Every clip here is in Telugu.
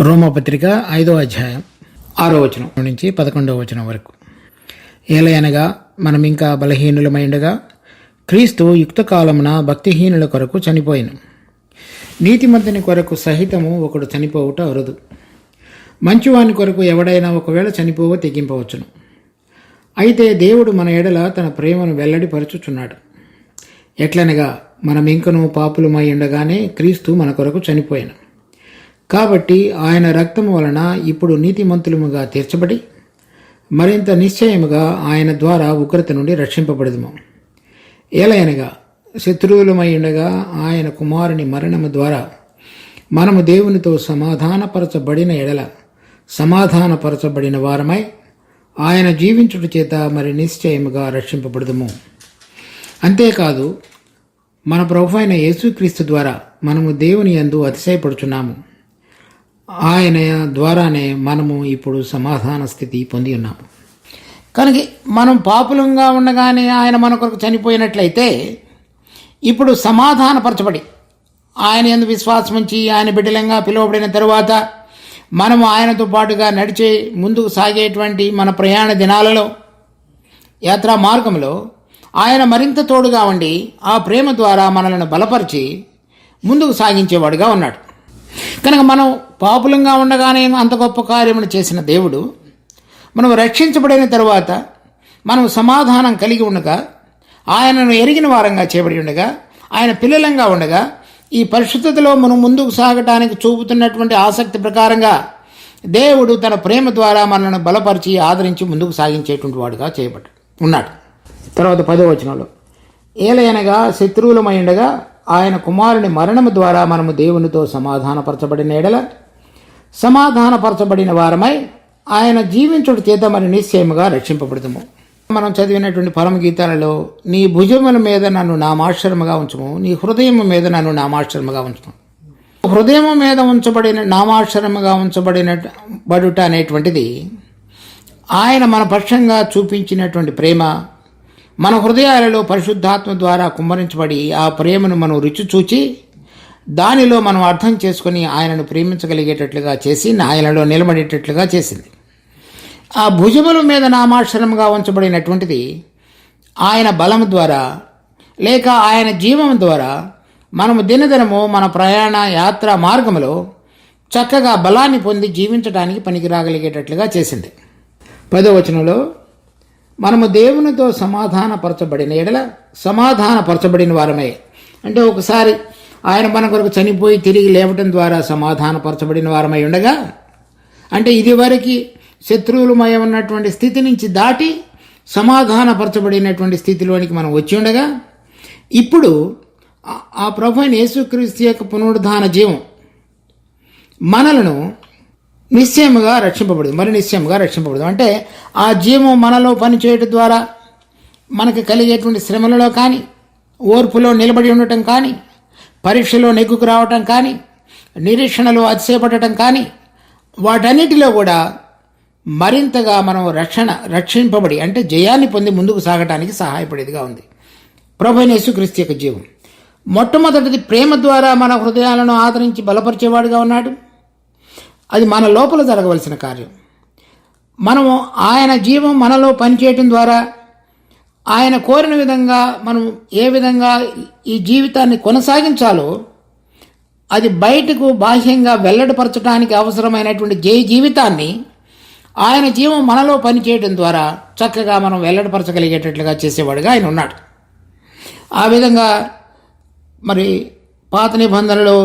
రోమపత్రిక 5వ అధ్యాయం 6వ వచనం నుంచి 11వ వచనం వరకు. ఏలయనగా మనం ఇంకా బలహీనులమైండగా క్రీస్తు యుక్త కాలమున భక్తిహీనుల కొరకు చనిపోయిన. నీతిమంతుని కొరకు సహితము ఒకడు చనిపోవుట అరుదు. మంచివాని కొరకు ఎవడైనా ఒకవేళ చనిపోవ తెగింపవచ్చును. అయితే దేవుడు మన ఎడల తన ప్రేమను వెల్లడిపరచుచున్నాడు. ఎట్లనగా మనం ఇంకనూ పాపులమై ఉండగానే క్రీస్తు మన కొరకు చనిపోయిన. కాబట్టి ఆయన రక్తము వలన ఇప్పుడు నీతిమంతులముగా తీర్చబడి మరింత నిశ్చయముగా ఆయన ద్వారా ఉగ్రత నుండి రక్షింపబడదుము. ఏలయనగా శత్రువులమై ఉండగా ఆయన కుమారుని మరణము ద్వారా మనము దేవునితో సమాధానపరచబడిన ఎడల సమాధానపరచబడిన వారమై ఆయన జీవించుట చేత మరి నిశ్చయముగా రక్షింపబడదుము. అంతేకాదు మన ప్రభు అయిన యేసుక్రీస్తు ద్వారా మనము దేవుని యందు అతిశయపడుచున్నాము. ఆయన ద్వారానే మనము ఇప్పుడు సమాధాన స్థితి పొంది ఉన్నాము. కనుక మనం పాపులంగా ఉండగానే ఆయన మన కొరకు చనిపోయినట్లయితే ఇప్పుడు సమాధానపరచబడి ఆయన యందు విశ్వాసం ఉంచి ఆయన బిడ్డలంగా పిలువబడిన తరువాత మనము ఆయనతో పాటుగా నడిచే ముందుకు సాగేటువంటి మన ప్రయాణ దినాలలో యాత్రా మార్గంలో ఆయన మరింత తోడుగా ఉండి ఆ ప్రేమ ద్వారా మనలను బలపరిచి ముందుకు సాగించేవాడుగా ఉన్నాడు. కనుక మనం పాపులంగా ఉండగానే అంత గొప్ప కార్యమును చేసిన దేవుడు మనం రక్షించబడిన తరువాత మనం సమాధానం కలిగి ఉండగా ఆయనను ఎరిగిన వారంగా చేయబడి ఉండగా ఆయన పిల్లలంగా ఉండగా ఈ పరిశుద్ధతలో మనం ముందుకు సాగటానికి చూపుతున్నటువంటి ఆసక్తి ప్రకారంగా దేవుడు తన ప్రేమ ద్వారా మనల్ని బలపరిచి ఆదరించి ముందుకు సాగించేటువంటి వాడుగా చేయబడ్డాడు ఉన్నాడు. తర్వాత 10వ వచనంలో ఏలయనగా శత్రువులమై ఉండగా ఆయన కుమారుని మరణము ద్వారా మనము దేవునితో సమాధానపరచబడిన ఎడల సమాధానపరచబడిన వారమై ఆయన జీవించుట చేత మరి నిశ్చయముగా రక్షింపబడతాము. మనం చదివినటువంటి పరమగీతాలలో నీ భుజముల మీద నన్ను నామాశ్రముగా ఉంచము, నీ హృదయం మీద నన్ను నామాశ్రముగా ఉంచము. హృదయం మీద ఉంచబడిన నామాశ్రముగా బడుట అనేటువంటిది ఆయన మన పక్షంగా చూపించినటువంటి ప్రేమ. మన హృదయాలలో పరిశుద్ధాత్మ ద్వారా కుమ్మరించబడి ఆ ప్రేమను మనం రుచి చూచి దానిలో మనం అర్థం చేసుకుని ఆయనను ప్రేమించగలిగేటట్లుగా చేసి ఆయనలో నిలబడేటట్లుగా చేసింది. ఆ భుజముల మీద నామాశ్రమంగా ఉంచబడినటువంటిది ఆయన బలము ద్వారా లేక ఆయన జీవం ద్వారా మనము దినదినము మన ప్రయాణ యాత్ర మార్గంలో చక్కగా బలాన్ని పొంది జీవించడానికి పనికిరాగలిగేటట్లుగా చేసింది. 10వ వచనంలో మనము దేవునితో సమాధానపరచబడిన ఎడల సమాధానపరచబడిన వారమే అంటే ఒకసారి ఆయన మన కొరకు చనిపోయి తిరిగి లేవటం ద్వారా సమాధానపరచబడిన వారమై ఉండగా అంటే ఇదివరకు శత్రువులమై ఉన్నటువంటి స్థితి నుంచి దాటి సమాధానపరచబడినటువంటి స్థితిలోనికి మనం వచ్చి ఉండగా ఇప్పుడు ఆ ప్రభు అయిన యేసుక్రీస్తు యొక్క పునరుద్ధాన జీవం మనలను నిశ్చయముగా రక్షింపబడదు, మరి నిశ్చయముగా రక్షింపబడదు. అంటే ఆ జీవం మనలో పనిచేయటం ద్వారా మనకు కలిగేటువంటి శ్రమలలో కానీ ఓర్పులో నిలబడి ఉండటం కానీ పరీక్షలో నెగ్గుకు రావటం కానీ నిరీక్షణలో అతిశయపడటం కానీ వాటన్నిటిలో కూడా మరింతగా మనం రక్షింపబడి అంటే జయాన్ని పొంది ముందుకు సాగటానికి సహాయపడేదిగా ఉంది ప్రభు అయిన యేసుక్రీస్తు యొక్క జీవం. మొట్టమొదటిది ప్రేమ ద్వారా మన హృదయాలను ఆదరించి బలపరిచేవాడుగా ఉన్నాడు. అది మన లోపల జరగవలసిన కార్యం. మనము ఆయన జీవం మనలో పనిచేయటం ద్వారా ఆయన కోరిన విధంగా మనం ఏ విధంగా ఈ జీవితాన్ని కొనసాగించాలో అది బయటకు బాహ్యంగా వెల్లడిపరచడానికి అవసరమైనటువంటి జీవితాన్ని ఆయన జీవం మనలో పనిచేయడం ద్వారా చక్కగా మనం వెల్లడిపరచగలిగేటట్లుగా చేసేవాడుగా ఆయన ఉన్నాడు. ఆ విధంగా మరి పాత నిబంధనలో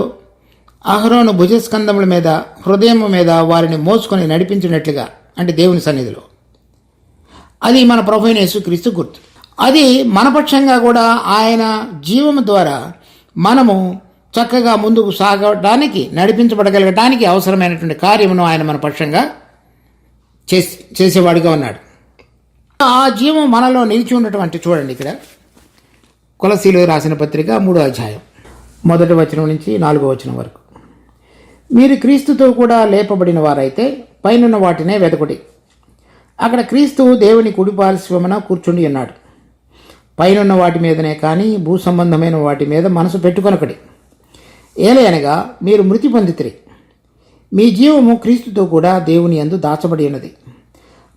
అహరోను భుజస్కంధముల మీద హృదయం మీద వారిని మోసుకొని నడిపించినట్లుగా అంటే దేవుని సన్నిధిలో అది మన ప్రభు అయిన యేసుక్రీస్తు గుర్తు. అది మన పక్షంగా కూడా ఆయన జీవము ద్వారా మనము చక్కగా ముందుకు సాగడానికి నడిపించబడగలగటానికి అవసరమైనటువంటి కార్యమును ఆయన మన పక్షంగా చేసేవాడిగా ఉన్నాడు. ఆ జీవం మనలో నిలిచి ఉన్నటువంటి చూడండి ఇక్కడ కొలసీలు రాసిన పత్రిక 3వ అధ్యాయం 1వ వచనం నుంచి 4వ వచనం వరకు. మీరు క్రీస్తుతో కూడా లేపబడిన వారైతే పైనున్న వాటినే వెతకుడి. అక్కడ క్రీస్తు దేవుని కుడిపార్శ్వమున కూర్చుండి ఉన్నాడు. పైనున్న వాటి మీదనే కానీ భూ సంబంధమైన వాటి మీద మనసు పెట్టుకొనకడి. ఏలయనగా మీరు మృతి పొందితిరి, మీ జీవము క్రీస్తుతో కూడా దేవుని యందు దాచబడి ఉన్నది.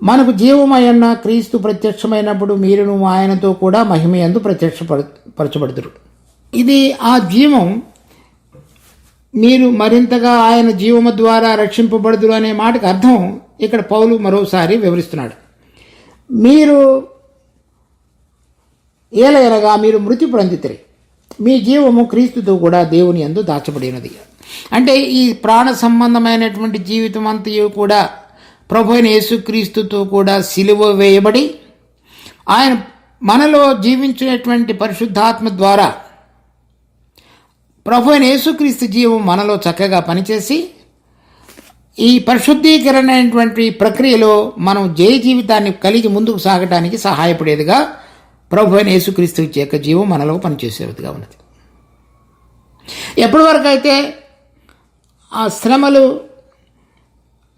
మనకు జీవమయన్న క్రీస్తు ప్రత్యక్షమైనప్పుడు మీరును ఆయనతో కూడా మహిమయందు ప్రత్యక్షపరచబడుదురు. ఇది ఆ జీవం, మీరు మరింతగా ఆయన జీవము ద్వారా రక్షింపబడుదురు అనే మాటకు అర్థం ఇక్కడ పౌలు మరోసారి వివరిస్తున్నాడు. మీరు ఏలయనగా మీరు మృతి పొందితిరి, మీ జీవము క్రీస్తుతో కూడా దేవుని యందు దాచబడినది. అంటే ఈ ప్రాణ సంబంధమైనటువంటి జీవితం అంతయు కూడా ప్రభు అయిన యేసుక్రీస్తుతో కూడా సిలువ వేయబడి ఆయన మనలో జీవించినటువంటి పరిశుద్ధాత్మ ద్వారా ప్రభు అయిన యేసుక్రీస్తు జీవం మనలో చక్కగా పనిచేసి ఈ పరిశుద్ధీకరణ అనేటువంటి ప్రక్రియలో మనం జయ జీవితాన్ని కలిగి ముందుకు సాగటానికి సహాయపడేదిగా ప్రభు అయిన యేసుక్రీస్తు యొక్క జీవం మనలో పనిచేసేదిగా ఉన్నది. ఎప్పటి వరకు అయితే ఆ శ్రమలు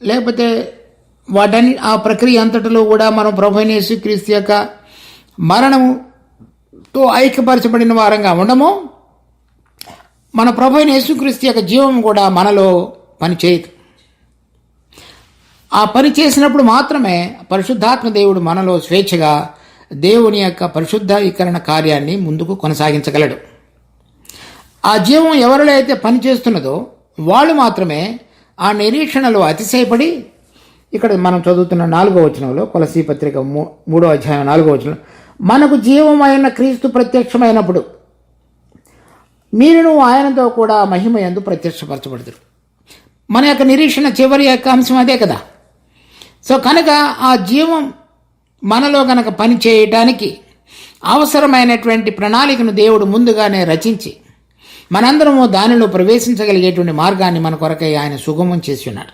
లేకపోతే ఆ ప్రక్రియ అంతటిలో కూడా మనం ప్రభు అయిన యేసుక్రీస్తు యొక్క మరణముతో ఐక్యపరచబడిన వారంగా ఉండము, మన ప్రభు అయిన యేసుక్రీస్తు యొక్క జీవం కూడా మనలో పనిచేయదు. ఆ పని చేసినప్పుడు మాత్రమే పరిశుద్ధాత్మ దేవుడు మనలో స్వేచ్ఛగా దేవుని యొక్క పరిశుద్ధీకరణ కార్యాన్ని ముందుకు కొనసాగించగలడు. ఆ జీవం ఎవరిలో అయితే పనిచేస్తున్నదో వాళ్ళు మాత్రమే ఆ నిరీక్షణలో అతిశయపడి, ఇక్కడ మనం చదువుతున్న 4వ వచనంలో, కొలసీ పత్రిక 3వ అధ్యాయం 4వ వచనం, మనకు జీవమైన క్రీస్తు ప్రత్యక్షమైనప్పుడు మీరును ఆయనతో కూడా మహిమయందు ప్రత్యక్షపరచబడతారు. మన యొక్క నిరీక్షణ చివరి యొక్క అంశం అదే కదా. సో కనుక ఆ జీవం మనలో కనుక పని చేయటానికి అవసరమైనటువంటి ప్రణాళికను దేవుడు ముందుగానే రచించి మనందరము దానిలో ప్రవేశించగలిగేటువంటి మార్గాన్ని మన కొరకై ఆయన సుగమం చేసి ఉన్నాడు.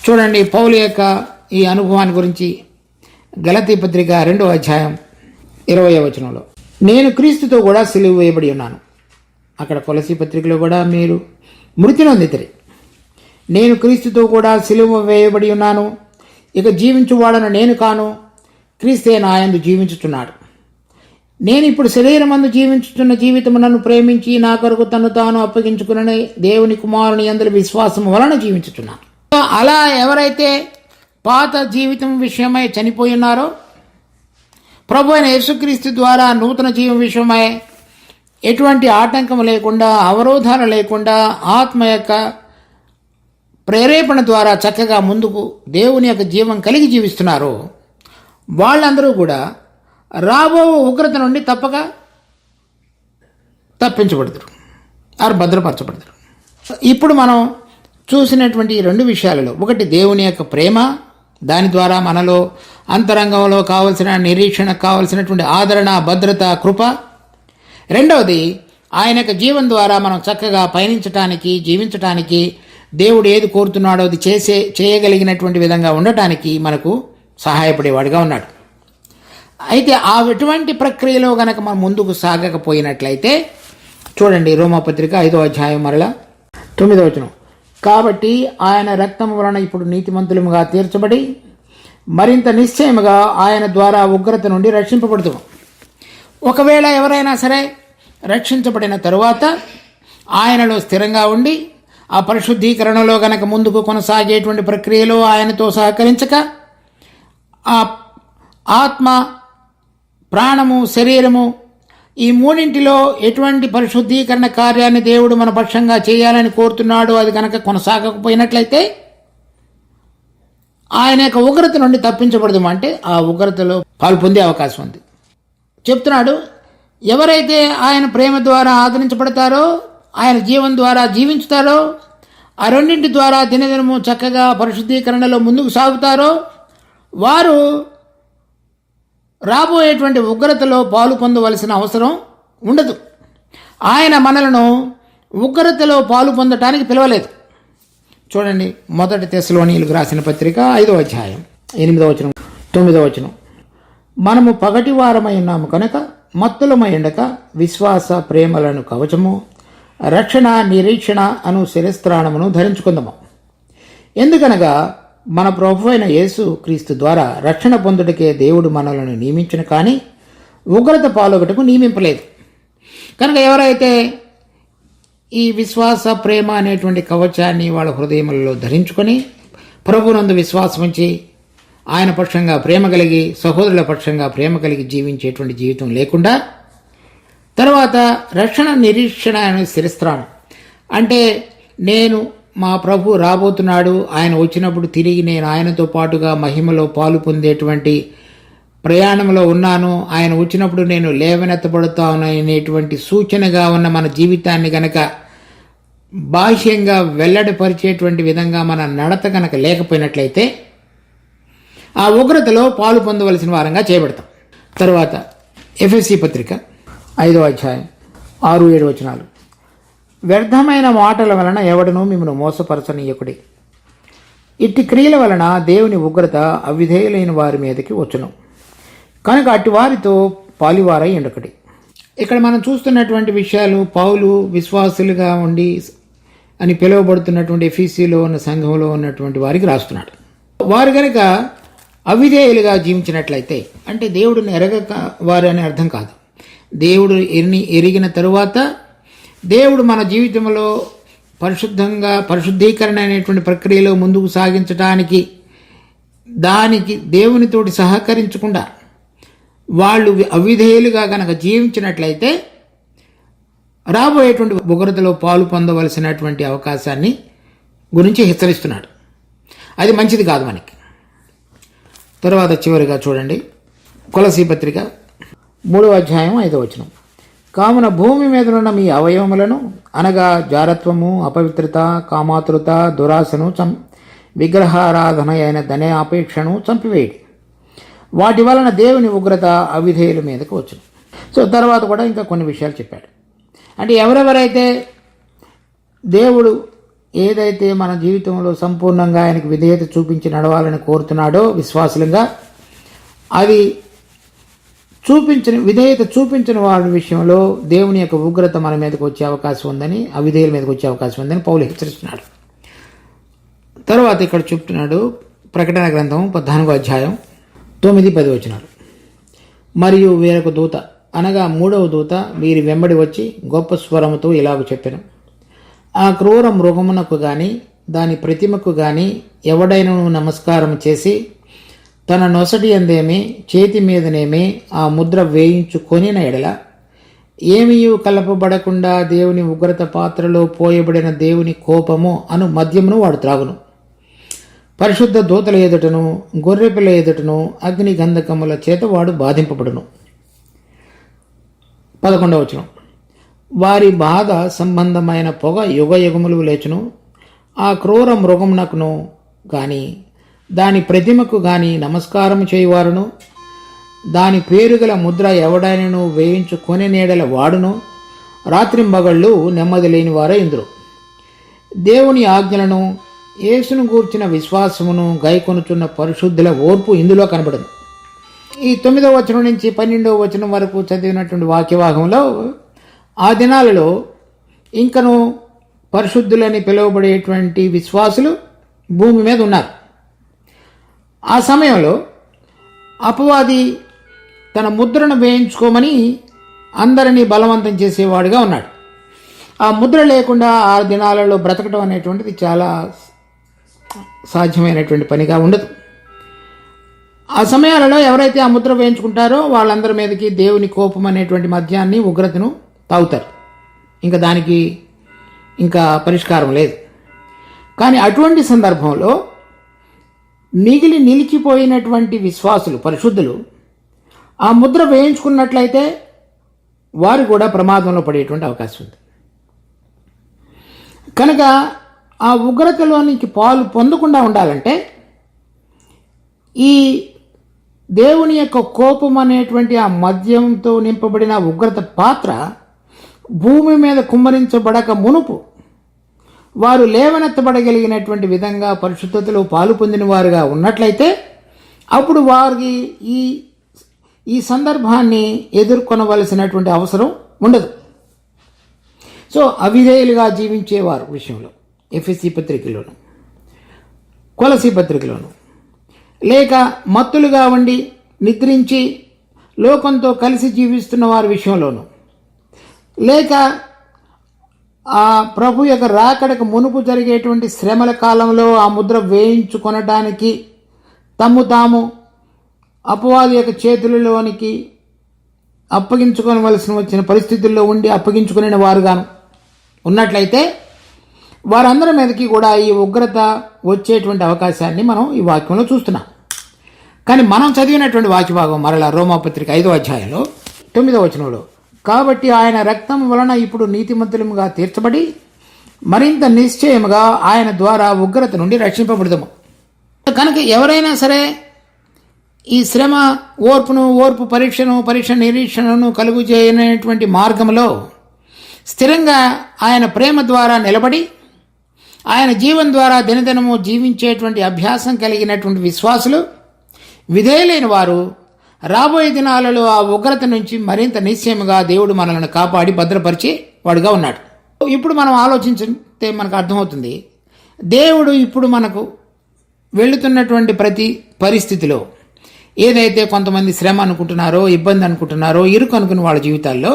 చూడండి, పౌలు యొక్క ఈ అనుభవాన్ని గురించి గలతీ పత్రిక 2వ అధ్యాయం 20వ వచనంలో, నేను క్రీస్తుతో కూడా సిలువ వేయబడి ఉన్నాను. అక్కడ కొలసీ పత్రికలో కూడా మీరు మృతి నొందితిరి, నేను క్రీస్తుతో కూడా సిలువ వేయబడి ఉన్నాను, ఇక జీవించువాడను నేను కాను, క్రీస్తే నా యందు జీవించుచున్నాడు. నేను ఇప్పుడు శరీరమందు జీవించుతున్న జీవితము నన్ను ప్రేమించి నా కొరకు తను తాను అప్పగించుకుని దేవుని కుమారుని యందు విశ్వాసము వలన జీవించుచున్నాను. అలా ఎవరైతే పాత జీవితం విషయమై చనిపోయి ఉన్నారో, ప్రభు అయిన యేసుక్రీస్తు ద్వారా నూతన జీవం విషయమై ఎటువంటి ఆటంకం లేకుండా, అవరోధాలు లేకుండా, ఆత్మ యొక్క ప్రేరేపణ ద్వారా చక్కగా ముందుకు దేవుని యొక్క జీవం కలిగి జీవిస్తున్నారో వాళ్ళందరూ కూడా రాబో ఉగ్రత నుండి తప్పక తప్పించబడతారు, ఆరు భద్రపరచబడతారు. ఇప్పుడు మనం చూసినటువంటి ఈ 2 విషయాలలో, ఒకటి దేవుని యొక్క ప్రేమ, దాని ద్వారా మనలో అంతరంగంలో కావలసిన నిరీక్షణ కావలసినటువంటి ఆదరణ, భద్రత, కృప. రెండవది ఆయన యొక్క జీవం ద్వారా మనం చక్కగా పయనించటానికి, జీవించటానికి, దేవుడు ఏది కోరుతున్నాడో అది చేయగలిగినటువంటి విధంగా ఉండటానికి మనకు సహాయపడేవాడుగా ఉన్నాడు. అయితే అటువంటి ప్రక్రియలో గనక మనం ముందుకు సాగకపోయినట్లయితే చూడండి, రోమాపత్రిక 5వ అధ్యాయం 9వ వచనం, కాబట్టి ఆయన రక్తం వలన ఇప్పుడు నీతిమంతులముగా తీర్చబడి మరింత నిశ్చయముగా ఆయన ద్వారా ఉగ్రత నుండి రక్షింపబడుతాం. ఒకవేళ ఎవరైనా సరే రక్షించబడిన తరువాత ఆయనలో స్థిరంగా ఉండి ఆ పరిశుద్ధీకరణలో గనక ముందుకు కొనసాగేటువంటి ప్రక్రియలో ఆయనతో సహకరించక ఆ ఆత్మ, ప్రాణము, శరీరము ఈ మూడింటిలో ఎటువంటి పరిశుద్ధీకరణ కార్యాన్ని దేవుడు మన పక్షంగా చేయాలని కోరుతున్నాడో అది కనుక కొనసాగకపోయినట్లయితే ఆయన యొక్క ఉగ్రత నుండి తప్పించబడదు, అంటే ఆ ఉగ్రతలో పాలు పొందే అవకాశం ఉంది. చెప్తున్నాడు, ఎవరైతే ఆయన ప్రేమ ద్వారా ఆదరించబడతారో, ఆయన జీవం ద్వారా జీవించుతారో, ఆ రెండింటి ద్వారా దినదినము చక్కగా పరిశుద్ధీకరణలో ముందుకు సాగుతారో వారు రాబోయేటువంటి ఉగ్రతలో పాలు పొందవలసిన అవసరం ఉండదు. ఆయన మనలను ఉగ్రతలో పాలు పొందటానికి పిలవలేదు. చూడండి, 1 తెస్సలోనీయులకు రాసిన పత్రిక 5వ అధ్యాయం 8వ వచనం 9వ వచనం, మనము పగటి వారమై ఉన్నాము కనుక మత్తులమై ఉండక విశ్వాస ప్రేమలను కవచము, రక్షణ నిరీక్షణ అను శిరస్త్రాణమును ధరించుకుందాము. ఎందుకనగా మన ప్రభు అయిన యేసు క్రీస్తు ద్వారా రక్షణ పొందుటకే దేవుడు మనలను నియమించిన, కానీ ఉగ్రత పాలొగటకు నియమింపలేదు. కనుక ఎవరైతే ఈ విశ్వాస ప్రేమ అనేటువంటి కవచాన్ని వాళ్ళ హృదయములలో ధరించుకొని ప్రభునందు విశ్వాసం ఉంచి ఆయన పక్షంగా ప్రేమ కలిగి సహోదరుల పక్షంగా ప్రేమ కలిగి జీవించేటువంటి జీవితం లేకుండా తర్వాత రక్షణ నిరీక్షణ అనే శిరస్త్రాణం అంటే నేను మా ప్రభు రాబోతున్నాడు, ఆయన వచ్చినప్పుడు తిరిగి నేను ఆయనతో పాటుగా మహిమలో పాలు పొందేటువంటి ప్రయాణంలో ఉన్నాను, ఆయన వచ్చినప్పుడు నేను లేవనెత్తబడతాను అనేటువంటి సూచనగా ఉన్న మన జీవితాన్ని గనక బాహ్యంగా వెల్లడిపరిచేటువంటి విధంగా మన నడత గనక లేకపోయినట్లయితే ఆ ఉగ్రతలో పాలు పొందవలసిన వారంగా చేయబడతాం. తర్వాత ఎఫెసీ పత్రిక 5వ అధ్యాయం 6-7 వచనాలు. వ్యర్థమైన మాటల వలన ఎవడనూ మిమ్మల్ని మోసపరచనీయకుడి. ఇట్టి క్రియల వలన దేవుని ఉగ్రత అవిధేయులైన వారి మీదకి వచ్చును. కనుక అట్టి వారితో పాలివారై ఉండకడి. ఇక్కడ మనం చూస్తున్నటువంటి విషయాలు పౌలు విశ్వాసులుగా ఉండి అని పిలువబడుతున్నటువంటి ఎఫెసీలో ఉన్న సంఘంలో ఉన్నటువంటి వారికి రాస్తున్నాడు. వారు కనుక అవిధేయులుగా జీవించినట్లయితే అంటే దేవుడిని ఎరగక వారు అని అర్థం కాదు. దేవుడు ఎరిగిన తరువాత దేవుడు మన జీవితంలో పరిశుద్ధీకరణ అనేటువంటి ప్రక్రియలో ముందుకు సాగించడానికి దానికి దేవునితోటి సహకరించకుండా వాళ్ళు అవిధేయులుగా గనక జీవించినట్లయితే రాబోయేటువంటి ఉగ్రతలో పాలు పొందవలసినటువంటి అవకాశాన్ని గురించి హెచ్చరిస్తున్నాడు. అది మంచిది కాదు మనకి. తర్వాత చివరిగా చూడండి కొలసీ పత్రిక 3వ అధ్యాయం 5వ వచనం. కావున భూమి మీదనున్న మీ అవయవములను అనగా జారత్వము, అపవిత్రత, కామాతురత, దురాశను విగ్రహారాధన అయిన ధనాపేక్షను చంపివేయడి. వాటి వలన దేవుని ఉగ్రత అవిధేయుల మీదకు వచ్చును. సో తర్వాత కూడా ఇంకా కొన్ని విషయాలు చెప్పాడు. అంటే ఎవరెవరైతే దేవుడు ఏదైతే మన జీవితంలో సంపూర్ణంగా ఆయనకు విధేయత చూపించి నడవాలని కోరుతున్నాడో విశ్వాసులుగా అది విధేయత చూపించిన వారి విషయంలో దేవుని యొక్క ఉగ్రత మన మీదకి వచ్చే అవకాశం ఉందని, అవిధేయుల మీదకి వచ్చే అవకాశం ఉందని పౌలు హెచ్చరిస్తున్నాడు. తర్వాత ఇక్కడ చెప్తున్నాడు ప్రకటన గ్రంథం 14వ అధ్యాయం 9-10 వచనాలు. మరియు వేరొక దూత అనగా 3వ దూత వీరి వెంబడి వచ్చి గొప్ప స్వరముతో ఇలాగ చెప్పెను, ఆ క్రూర మృగమునకు గాని దాని ప్రతిమకు గాని ఎవడైనను నమస్కారం చేసి తన నొసటి అందేమి చేతి మీదనేమి ఆ ముద్ర వేయించుకొనిన ఎడల ఏమీయూ కలపబడకుండా దేవుని ఉగ్రత పాత్రలో పోయబడిన దేవుని కోపము అను మద్యమును వాడు త్రాగును. పరిశుద్ధ దూతల ఎదుటను గొర్రెపిల్ల ఎదుటను అగ్ని గంధకముల చేత వాడు బాధింపబడును. 11వ వచనం. వారి బాధ సంబంధమైన పొగ యుగయుగములు లేచును. ఆ క్రూర మృగమునకును గాని దాని ప్రతిమకు గాని నమస్కారం చేయువారును దాని పేరుగల ముద్ర ఎవడైనను వేయించుకొని నీడల వాడును రాత్రింబగళ్ళు నెమ్మది లేని వారే ఇందురు. దేవుని ఆజ్ఞలను యేసును గూర్చిన విశ్వాసమును గైకొనుచున్న పరిశుద్ధుల ఓర్పు ఇందులో కనబడదు. ఈ 9వ వచనం నుంచి 12వ వచనం వరకు చదివినటువంటి వాక్యవాహంలో ఆ దినాలలో ఇంకను పరిశుద్ధులని పిలువబడేటువంటి విశ్వాసులు భూమి మీద ఉన్నారు. ఆ సమయంలో అపవాది తన ముద్రను వేయించుకోమని అందరినీ బలవంతం చేసేవాడుగా ఉన్నాడు. ఆ ముద్ర లేకుండా ఆ దినాలలో బ్రతకడం అనేటువంటిది చాలా సాధ్యమైనటువంటి పనిగా ఉండదు. ఆ సమయాలలో ఎవరైతే ఆ ముద్ర వేయించుకుంటారో వాళ్ళందరి మీదకి దేవుని కోపం అనేటువంటి మద్యాన్ని ఉగ్రతను తాగుతారు. ఇంకా దానికి ఇంకా పరిష్కారం లేదు. కానీ అటువంటి సందర్భంలో నిలిచిపోయినటువంటి విశ్వాసులు పరిశుద్ధులు ఆ ముద్ర వేయించుకున్నట్లయితే వారు కూడా ప్రమాదంలో పడేటువంటి అవకాశం ఉంది. కనుక ఆ ఉగ్రతలోనికి పాలు పొందకుండా ఉండాలంటే ఈ దేవుని యొక్క కోపం అనేటువంటి ఆ మద్యంతో నింపబడిన ఉగ్రత పాత్ర భూమి మీద కుమ్మరించబడక మునుపు వారు లేవనెత్తబడగలిగినటువంటి విధంగా పరిశుద్ధతలో పాలు పొందిన వారుగా ఉన్నట్లయితే అప్పుడు వారికి ఈ సందర్భాన్ని ఎదుర్కొనవలసినటువంటి అవసరం ఉండదు. సో అవిధేయులుగా జీవించేవారు విషయంలో ఎఫెసీ పత్రికలోను కొలసీ పత్రికలోను లేక మత్తులుగా ఉండి నిద్రించి లోకంతో కలిసి జీవిస్తున్న వారి విషయంలోను లేక ఆ ప్రభు యొక్క రాకడకు మునుపు జరిగేటువంటి శ్రమల కాలంలో ఆ ముద్ర వేయించుకొనటానికి తాము అపవాది యొక్క చేతులలోనికి అప్పగించుకోవలసిన వచ్చిన పరిస్థితుల్లో ఉండి అప్పగించుకునే వారుగాను ఉన్నట్లయితే వారందరి మీదకి కూడా ఈ ఉగ్రత వచ్చేటువంటి అవకాశాన్ని మనం ఈ వాక్యంలో చూస్తున్నాం. కానీ మనం చదివినటువంటి వాక్య భాగం మరలా రోమాపత్రిక 5వ అధ్యాయంలో 9వ వచనంలో, కాబట్టి ఆయన రక్తం వలన ఇప్పుడు నీతిమంతులముగా తీర్చబడి మరింత నిశ్చయముగా ఆయన ద్వారా ఉగ్రత నుండి రక్షింపబడదాము. కనుక ఎవరైనా సరే ఈ శ్రమ ఓర్పు పరీక్ష నిరీక్షణను కలుగు చేయనటువంటి మార్గంలో స్థిరంగా ఆయన ప్రేమ ద్వారా నిలబడి ఆయన జీవం ద్వారా దినదినము జీవించేటువంటి అభ్యాసం కలిగినటువంటి విశ్వాసులు, విధేయులైన వారు రాబోయే దినాలలో ఆ ఉగ్రత నుంచి మరింత నిశ్చయముగా దేవుడు మనల్ని కాపాడి భద్రపరిచి వాడుగా ఉన్నాడు. ఇప్పుడు మనం ఆలోచించితే మనకు అర్థమవుతుంది, దేవుడు ఇప్పుడు మనకు వెళుతున్నటువంటి ప్రతి పరిస్థితిలో ఏదైతే కొంతమంది శ్రమ అనుకుంటున్నారో, ఇబ్బంది అనుకుంటున్నారో, ఇరుకు అనుకున్న వాళ్ళ జీవితాల్లో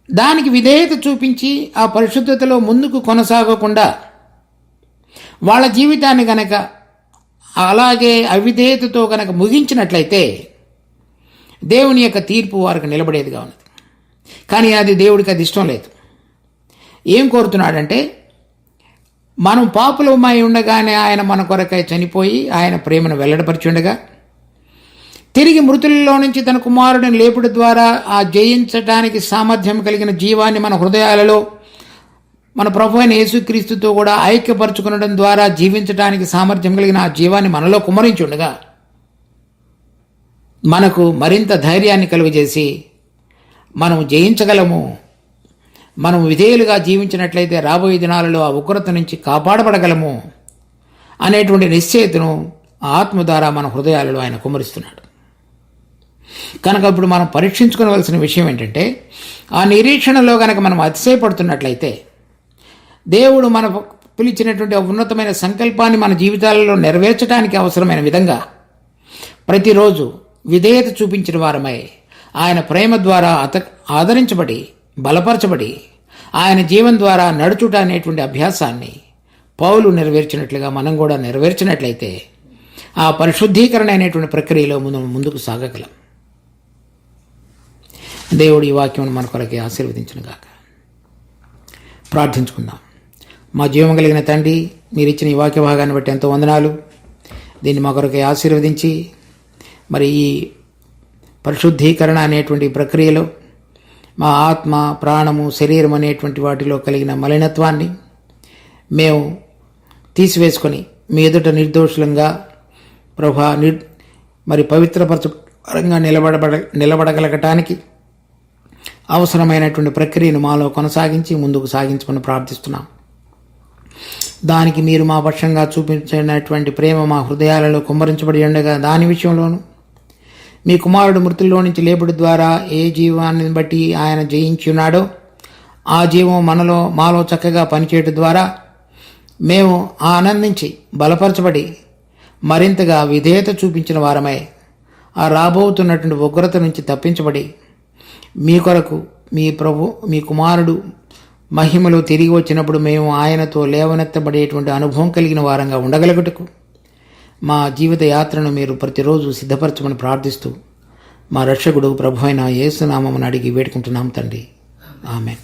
దానికి విధేయత చూపించి ఆ పరిశుద్ధతలో ముందుకు కొనసాగకుండా వాళ్ళ జీవితాన్ని గనక అలాగే అవిధేయతతో గనక ముగించినట్లయితే దేవుని యొక్క తీర్పు వారికి నిలబడేదిగా ఉన్నది. కానీ అది దేవుడికి అది ఇష్టం లేదు. ఏం కోరుతున్నాడంటే, మనం పాపులమై ఉండగానే ఆయన మన కొరకై చనిపోయి ఆయన ప్రేమను వెల్లడపరిచి ఉండగా తిరిగి మృతులలో నుంచి తన కుమారుడిని లేపుడు ద్వారా ఆ జయించటానికి సామర్థ్యం కలిగిన జీవాన్ని మన హృదయాలలో మన ప్రభు అయిన యేసుక్రీస్తుతో కూడా ఐక్యపరచుకునడం ద్వారా జీవించడానికి సామర్థ్యం కలిగిన ఆ జీవాన్ని మనలో కుమ్మరించి ఉండగా మనకు మరింత ధైర్యాన్ని కలుగజేసి మనం జయించగలము, మనం విధేయులుగా జీవించినట్లయితే రాబోయే దినాలలో ఆ ఉగ్రత నుంచి కాపాడబడగలము అనేటువంటి నిశ్చయతను ఆత్మ ద్వారా మన హృదయాలలో ఆయన కుమ్మరిస్తున్నాడు. కనుక ఇప్పుడు మనం పరీక్షించుకోవలసిన విషయం ఏంటంటే, ఆ నిరీక్షణలో కనుక మనం అతిశయపడుతున్నట్లయితే దేవుడు మన పిలిచినటువంటి ఉన్నతమైన సంకల్పాన్ని మన జీవితాలలో నెరవేర్చడానికి అవసరమైన విధంగా ప్రతిరోజు విధేయత చూపించిన వారమై ఆయన ప్రేమ ద్వారా ఆదరించబడి బలపరచబడి ఆయన జీవం ద్వారా నడుచుట అనేటువంటి అభ్యాసాన్ని పౌలు నెరవేర్చినట్లుగా మనం కూడా నెరవేర్చినట్లయితే ఆ పరిశుద్ధీకరణ అనేటువంటి ప్రక్రియలో ముందుకు సాగగలం. దేవుడు ఈ వాక్యం మన కొరకే ఆశీర్వదించును గాక. ప్రార్థించుకుందాం. మా జీవం కలిగిన తండ్రి, మీరు ఇచ్చిన ఈ వాక్య భాగాన్ని బట్టి ఎంతో వందనాలు. దీన్ని మా కొరకే ఆశీర్వదించి మరి ఈ పరిశుద్ధీకరణ అనేటువంటి ప్రక్రియలో మా ఆత్మ, ప్రాణము, శరీరం అనేటువంటి వాటిలో కలిగిన మలినత్వాన్ని మేము తీసివేసుకొని మీ ఎదుట నిర్దోషులంగా ప్రభా మరి పవిత్రపరచంగా నిలబడగలగటానికి అవసరమైనటువంటి ప్రక్రియను మాలో కొనసాగించి ముందుకు సాగించమని ప్రార్థిస్తున్నాం. దానికి మీరు మా పక్షంగా చూపించినటువంటి ప్రేమ మా హృదయాలలో కుమ్మరించబడి ఉండగా దాని విషయంలోనూ మీ కుమారుడు మృతుల్లో నుంచి లేపుడు ద్వారా ఏ జీవాన్ని బట్టి ఆయన జయించి ఉన్నాడో ఆ జీవం మాలో చక్కగా పనిచేయడం ద్వారా మేము ఆనందించి బలపరచబడి మరింతగా విధేయత చూపించిన వారమై ఆ రాబోతున్నటువంటి ఉగ్రత నుంచి తప్పించబడి మీ కొరకు మీ ప్రభు మీ కుమారుడు మహిమలో తిరిగి వచ్చినప్పుడు మేము ఆయనతో లేవనెత్తబడేటువంటి అనుభవం కలిగిన వారంగా ఉండగలుగుటకు మా జీవిత యాత్రను మీరు ప్రతిరోజు సిద్ధపరచమని ప్రార్థిస్తూ మా రక్షకుడు ప్రభు అయిన యేసు నామమున అడిగి వేడుకుంటున్నాం తండ్రి. ఆమేన్.